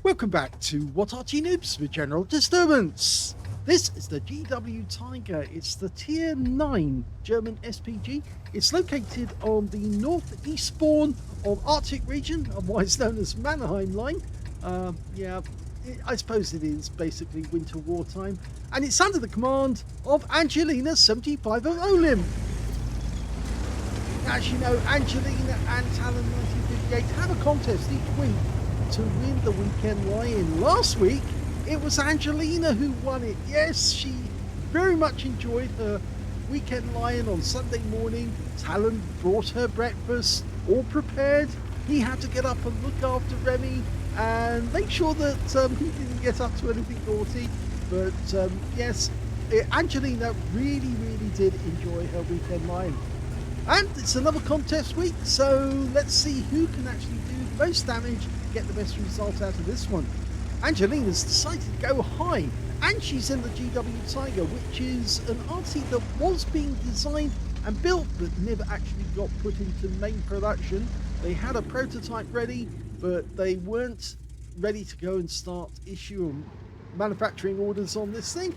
Welcome back to What Arty Noobs with General Disturbance. This is the GW Tiger. It's the Tier 9 German SPG. It's located on the northeastbourne of Arctic region, otherwise known as Mannerheim Line. I suppose it is basically winter wartime. And it's under the command of Angelina75 of OLIMP. As you know, Angelina and Talon1958 have a contest each week to win the weekend lie-in. Last week it was Angelina who won it. Yes, she very much enjoyed her weekend lie-in on Sunday morning. Talon brought her breakfast all prepared. He had to get up and look after Remy and make sure that he didn't get up to anything naughty. But yes, Angelina really did enjoy her weekend lie-in. And it's another contest week, so let's see who can actually do the most damage, get the best result out of this one. Angelina's decided to go high, and she's in the GW Tiger, which is an Arty that was being designed and built but never actually got put into main production. They had a prototype ready, but they weren't ready to go and start issuing manufacturing orders on this thing.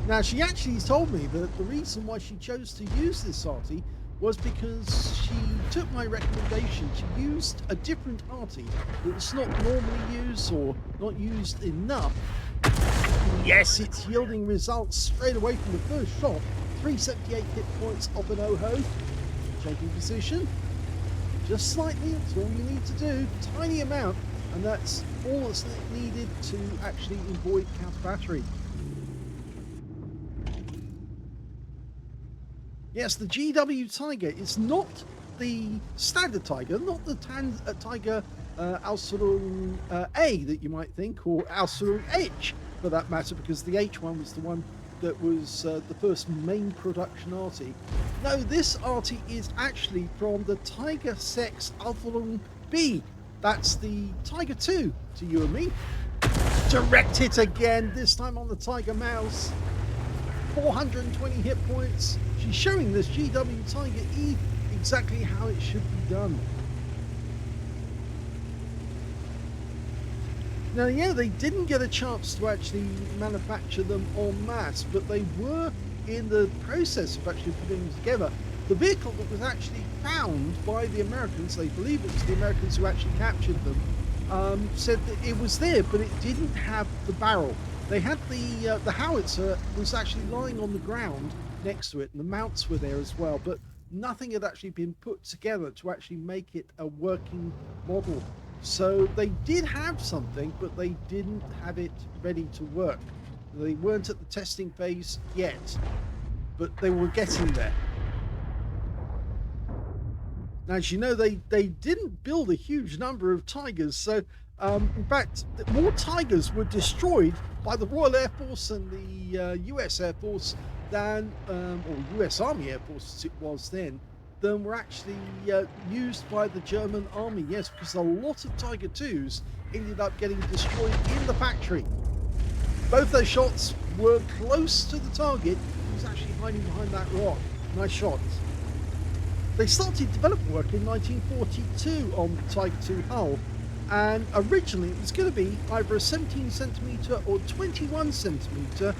Now, she actually told me that the reason why she chose to use this Arty was because she took my recommendation. She used a different Arty that's not normally used or not used enough. Yes, it's yielding results straight away from the first shot. 378 hit points off an OHO. Changing position. Just slightly, that's all you need to do. Tiny amount, and that's all that's needed to actually avoid counter battery. Yes, the GW Tiger is not the standard Tiger, not the Tiger Aslains A that you might think, or Aslains H for that matter, because the H one was the one that was the first main production Arty. No, this Arty is actually from the Tiger Sex Aslains B. That's the Tiger 2 to you and me. Direct hit again, this time on the Tiger Mouse. 420 hit points. She's showing this GW Tiger E exactly how it should be done. Now, yeah, they didn't get a chance to actually manufacture them en masse, but they were in the process of actually putting them together. The vehicle that was actually found by the Americans, they believe it was the Americans who actually captured them, said that it was there, but it didn't have the barrel. They had the howitzer was actually lying on the ground next to it, and the mounts were there as well, but nothing had actually been put together to actually make it a working model. So they did have something, but they didn't have it ready to work. They weren't at the testing phase yet, but they were getting there. Now, as you know, they didn't build a huge number of Tigers, so in fact, more Tigers were destroyed by the Royal Air Force and the US Air Force than, or US Army Air Force as it was then, than were actually used by the German Army. Yes, because a lot of Tiger 2s ended up getting destroyed in the factory. Both those shots were close to the target, who was actually hiding behind that rock. Nice shot. They started development work in 1942 on the Tiger 2 hull, and originally it was going to be either a 17cm or 21cm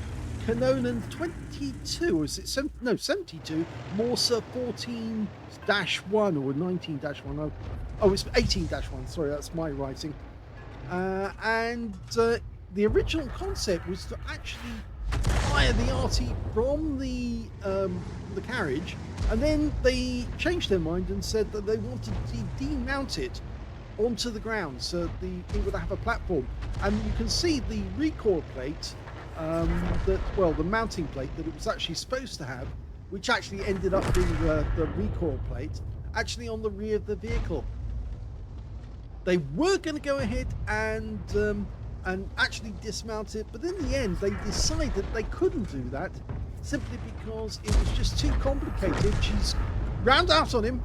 Canonan 22, or is it 72 Morsa 14-1 or 19-1? Oh, it's 18-1. Sorry, that's my writing. And the original concept was to actually fire the Arty from the carriage, and then they changed their mind and said that they wanted to demount it onto the ground so it would have a platform. And you can see the recoil plate, the mounting plate that it was actually supposed to have, which actually ended up being the recoil plate, actually on the rear of the vehicle. They were going to go ahead and actually dismount it, but in the end they decided they couldn't do that simply because it was just too complicated. She's round out on him,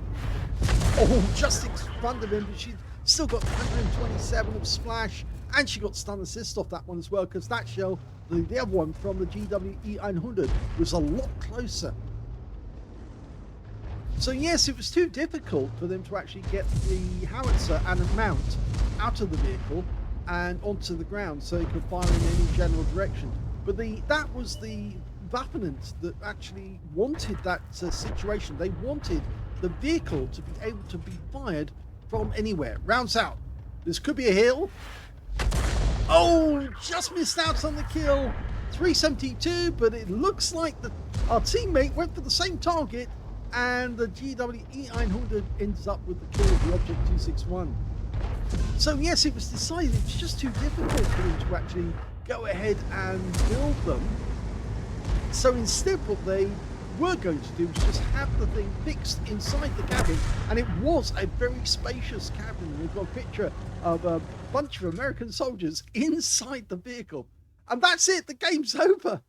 just in front of him, but she's still got 127 of splash, and she got stun assist off that one as well, because that shell, the other one from the GWE900, was a lot closer. So yes, it was too difficult for them to actually get the howitzer and a mount out of the vehicle and onto the ground so it could fire in any general direction. But that was the Waffenant that actually wanted that situation. They wanted the vehicle to be able to be fired from anywhere. Rounds out. This could be a hill. Oh, just missed out on the kill. 372, but it looks like our teammate went for the same target, and the GWE900 ends up with the kill of the Object 261. So yes, it was decided it's just too difficult for them to actually go ahead and build them. So instead what they were going to do was just have the thing fixed inside the cabin, and it was a very spacious cabin. We've got a picture of a bunch of American soldiers inside the vehicle, and that's it, the game's over.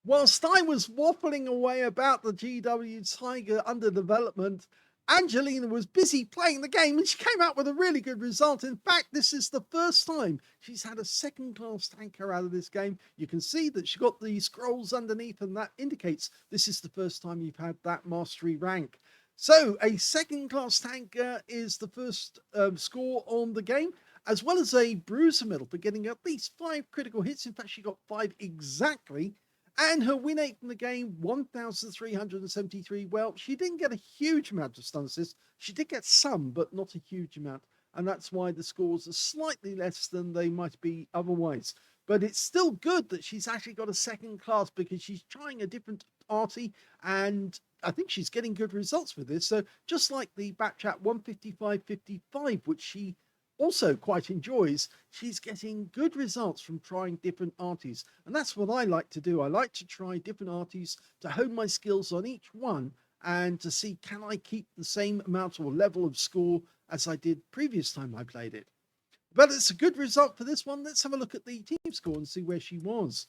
Whilst I was waffling away about the GW Tiger under development, Angelina was busy playing the game, and she came out with a really good result. In fact, this is the first time she's had a second-class tanker out of this game. You can see that she got the scrolls underneath, and that indicates this is the first time you've had that mastery rank. So a second-class tanker is the first score on the game, as well as a bruiser medal for getting at least 5 critical hits. In fact, she got 5 exactly. And her win rate from the game, 1,373. Well, she didn't get a huge amount of stun assists. She did get some, but not a huge amount. And that's why the scores are slightly less than they might be otherwise. But it's still good that she's actually got a second class, because she's trying a different Arty, and I think she's getting good results with this. So just like the Batchat 155.55, which she also quite enjoys, she's getting good results from trying different Arties. And that's what I like to do. I like to try different Arties to hone my skills on each one, and to see, can I keep the same amount or level of score as I did previous time I played it. But it's a good result for this one. Let's have a look at the team score and see where she was.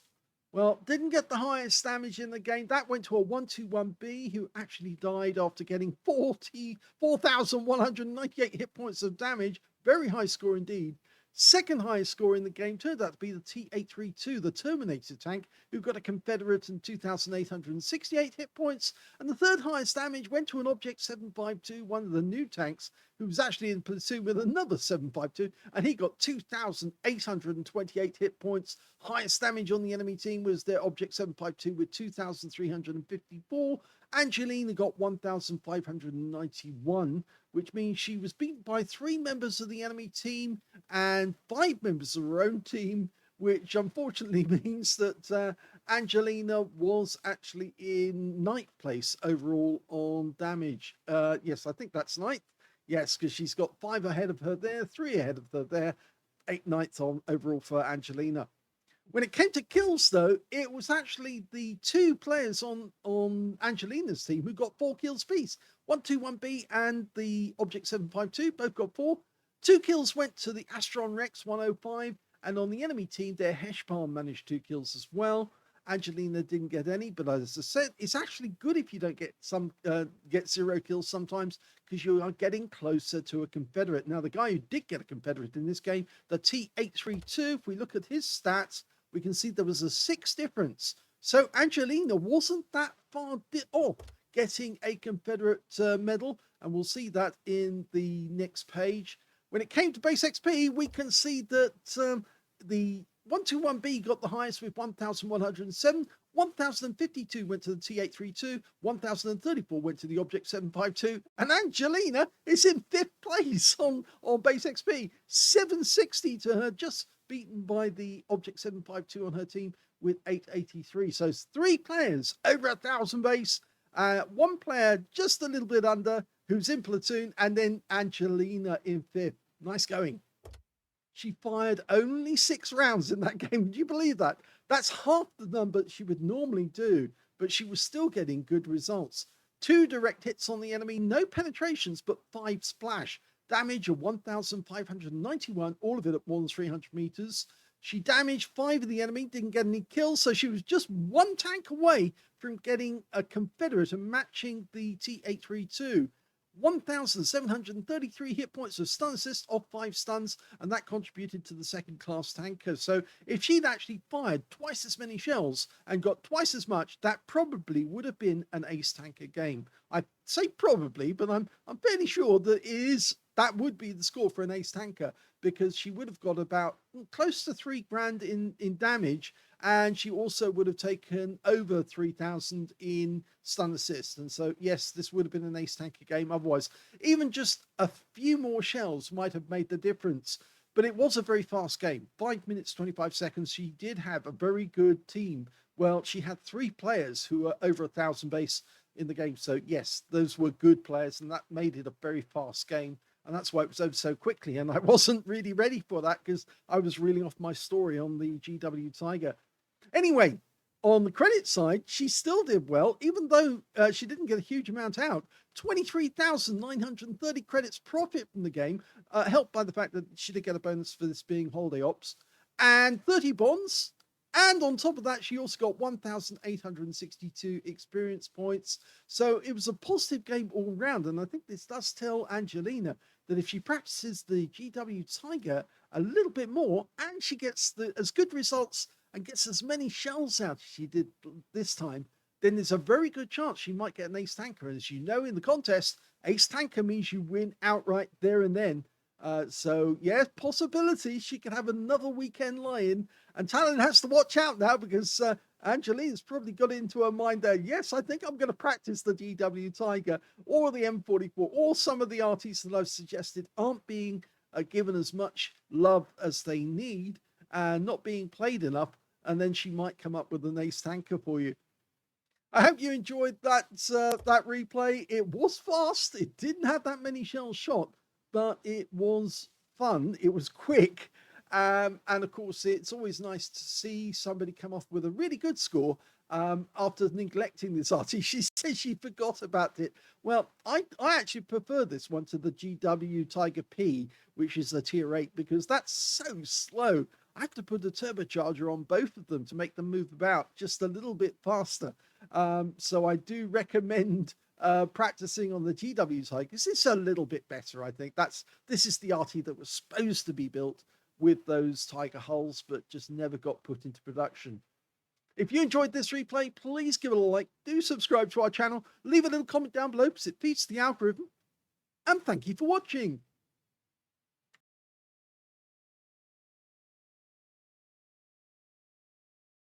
Well, didn't get the highest damage in the game. That went to a 121B, who actually died after getting 4,198 hit points of damage. Very high score indeed. Second highest score in the game turned out to be the T832, the Terminator tank, who got a Confederate and 2,868 hit points. And the third highest damage went to an Object 752, one of the new tanks, who was actually in platoon with another 752, and he got 2,828 hit points. Highest damage on the enemy team was their Object 752 with 2,354. Angelina got 1,591, which means she was beaten by 3 members of the enemy team and 5 members of her own team, which unfortunately means that Angelina was actually in 9th place overall on damage. Yes, I think that's 9th. Yes, because she's got 5 ahead of her there, 3 ahead of her there, 8 9th on overall for Angelina. When it came to kills, though, it was actually the 2 players on Angelina's team who got 4 kills apiece. 121B and the Object 752 both got 4. 2 kills went to the Astron Rex 105, and on the enemy team, their Heshpalm managed 2 kills as well. Angelina didn't get any, but as I said, it's actually good if you don't get 0 kills sometimes, because you are getting closer to a Confederate. Now, the guy who did get a Confederate in this game, the T832, if we look at his stats, we can see there was a 6 difference. So Angelina wasn't that far off getting a Confederate medal, and we'll see that in the next page. When it came to base XP, we can see that the 121B got the highest with 1,107. 1052 went to the T832, 1034 went to the Object 752, and Angelina is in 5th place on base XP. 760 to her, just beaten by the Object 752 on her team with 883. So it's 3 players over 1,000 base, 1 player just a little bit under who's in platoon, and then Angelina in 5th. Nice going. She fired only 6 rounds in that game. Would you believe that? That's half the number she would normally do, but she was still getting good results. 2 direct hits on the enemy, no penetrations, but 5 splash. Damage of 1,591, all of it at more than 300 meters. She damaged 5 of the enemy, didn't get any kills, so she was just 1 tank away from getting a Confederate and matching the T832. 1,733 hit points of stun assist off 5 stuns, and that contributed to the second class tanker. So if she'd actually fired twice as many shells and got twice as much, that probably would have been an ace tanker game. I say probably, but I'm fairly sure that would be the score for an ace tanker, because she would have got about close to 3 grand in damage, and she also would have taken over 3,000 in stun assist. And so, yes, this would have been an ace tanker game. Otherwise, even just a few more shells might have made the difference. But it was a very fast game. 5 minutes, 25 seconds. She did have a very good team. Well, she had 3 players who were over 1,000 base in the game. So, yes, those were good players, and that made it a very fast game. And that's why it was over so quickly. And I wasn't really ready for that because I was reeling off my story on the GW Tiger. Anyway, on the credit side, she still did well, even though she didn't get a huge amount out. 23,930 credits profit from the game, helped by the fact that she did get a bonus for this being holiday ops, and 30 bonds. And on top of that, she also got 1,862 experience points. So it was a positive game all round. And I think this does tell Angelina that if she practices the GW Tiger a little bit more, and she gets as good results and gets as many shells out as she did this time, then there's a very good chance she might get an ace tanker. And as you know, in the contest, ace tanker means you win outright there and then. So, yeah, possibility she could have another weekend lie-in. And Talon has to watch out now because Angelina's probably got it into her mind there. Yes, I think I'm going to practice the GW Tiger or the M44 or some of the Artys that I've suggested aren't being given as much love as they need and not being played enough. And then she might come up with an ace tanker for you. I hope you enjoyed that replay. It was fast. It didn't have that many shells shot, but it was fun. It was quick. And of course, it's always nice to see somebody come off with a really good score after neglecting this Arty. She said she forgot about it. Well, I actually prefer this one to the GW Tiger P, which is a tier 8, because that's so slow. I have to put a turbocharger on both of them to make them move about just a little bit faster. So I do recommend practicing on the GW Tiger because it's a little bit better. I think this is the Arty that was supposed to be built with those Tiger hulls, but just never got put into production. If you enjoyed this replay, please give it a like, do subscribe to our channel, leave a little comment down below because it feeds the algorithm, and thank you for watching.